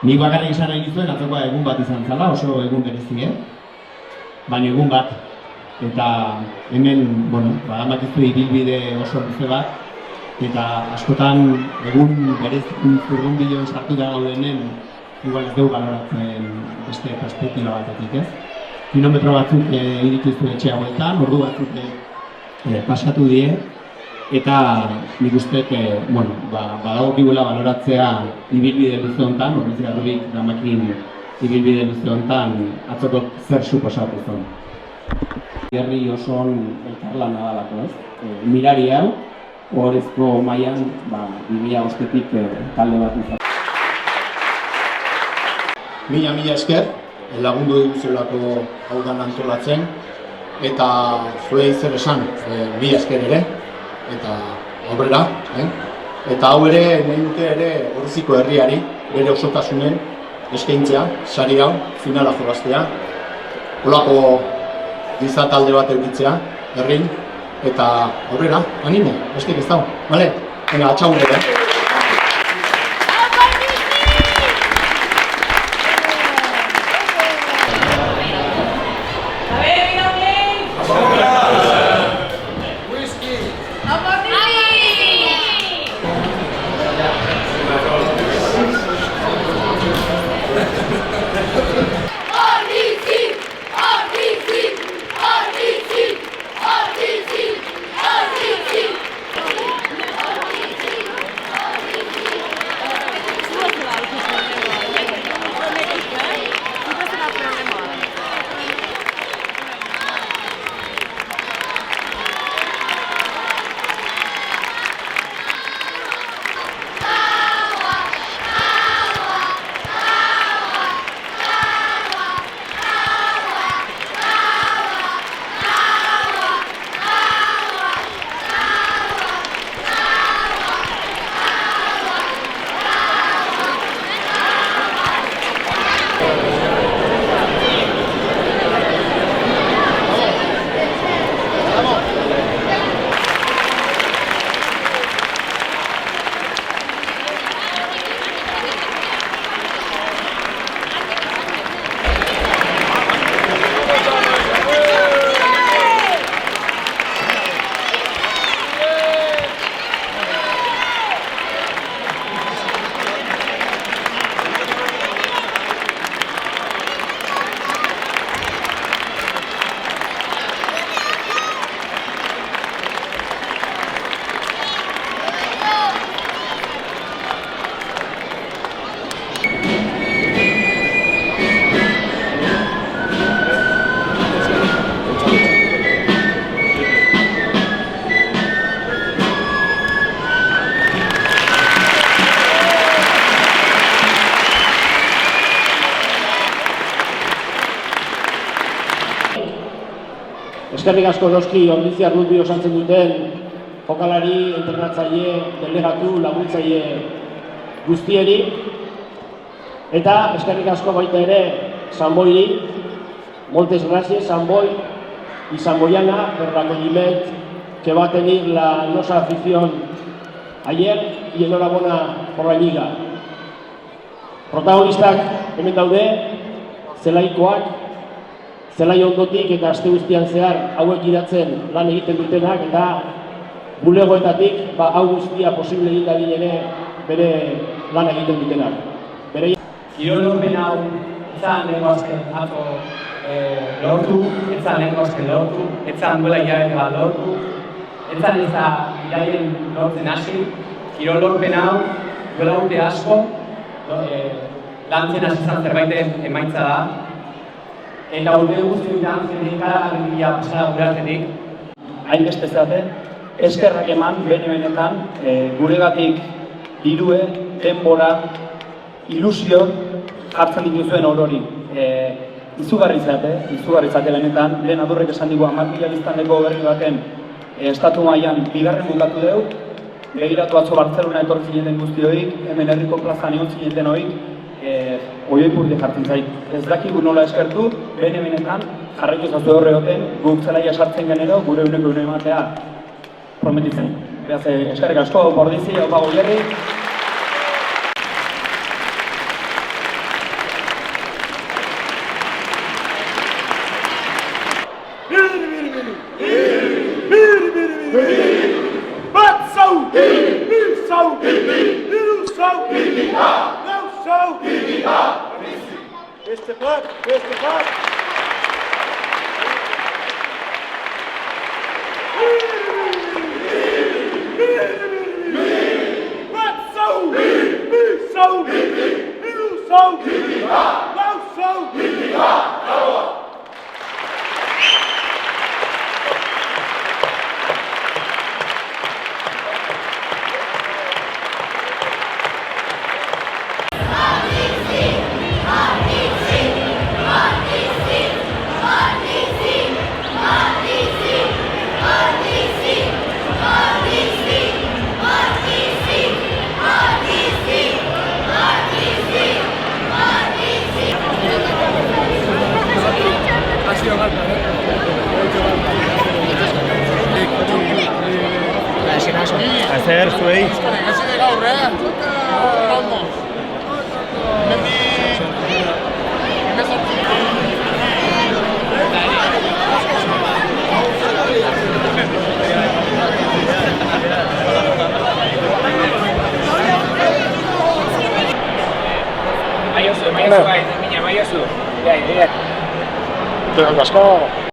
Nik bakarrik esan nahi nizuen atzokoa egun bat izan zala, oso egun berezie, baina egun bat. Eta hemen, badamakiztu ibilbide oso luze bat, eta askotan egun zurrun bideoen sartu da gaudenen, igual ez dugu baloratzen beste perspektiba batetik, ez? Kilometro batzuk irikizu etxe hauetan, ordu batzuk pasatu die, eta nik usteet, badagokiguela baloratzea ibilbide luze honetan, horrez garrurik damakin ibilbide luze honetan atzoko zer suposatu zen. Herri osoan elkarlana dalako, ez? Mirari hau, ohorezko mailan 2005-tik talde bat izan. Mila esker, lagundu diguzuelako hau dan antolatzen, eta zuei zer esan, mila esker ere, eta aurrera, eta hau ere, nahi dute ere Orriziko herriari, bere osotasunen eskaintzea, sari hau, finala jolaztea, holako giza talde bat eukitzea, herrin, eta aurrera, animo, bestik ez dago, bale? Venga, atxagun ere. Eskerrik asko noski Ordiziar Rugby osatzen duten jokalari, entrenatzaile, delegatu, laguntzaile guztieri. Eta eskerrik asko baita ere Sanboiri, moltes gracias Sanboi y Sanboyana por el acogimiento que va a tener la nuestra afición ayer y enhorabuena por la liga. Protagonistak hemen daude, zelaikoak, zelai ondotik eta aste guztian zehar hauek idatzen lan egiten dutenak eta bulegoetatik hau guztia posible egin dadin ere bere lan egiten dutenak. Kirolorpen hau etzan lehenko azken atzo lortu, etzan lehenko azken lortu, etzan duela hilabete bat lortu, etzan ez da iraien lortzen hasi. Kirolorpen hau duela urte asko lantzen hasi izan zerbaiten emaitza da. Eta urte guzti lantzen ikaragarria pasara gure artetik. Hainbeste zaten, eskerrak eman benetan guregatik dirue, denbora, ilusio jartzen dituzuen orori. Izugarri zate benetan, lehen adurrek esan digu 10.000 biztanleko berri baten estatu mailan bigarren bukatu dugu, begiratu atzo Bartzelona etorri zineten guztioik, hemen herriko plazan egon zineten hoik, oioi purde jartzen zait. Ez dakigu nola eskertu, benetan jarraitu zazu horregoten, guk zelaia sartzen genero, gure uneko ematea prometitzen. Beraz, eskerrik asko, bordizi, hau Goierri. Hacer zuei. Maiozu, bai, mina, maiozu. Asko.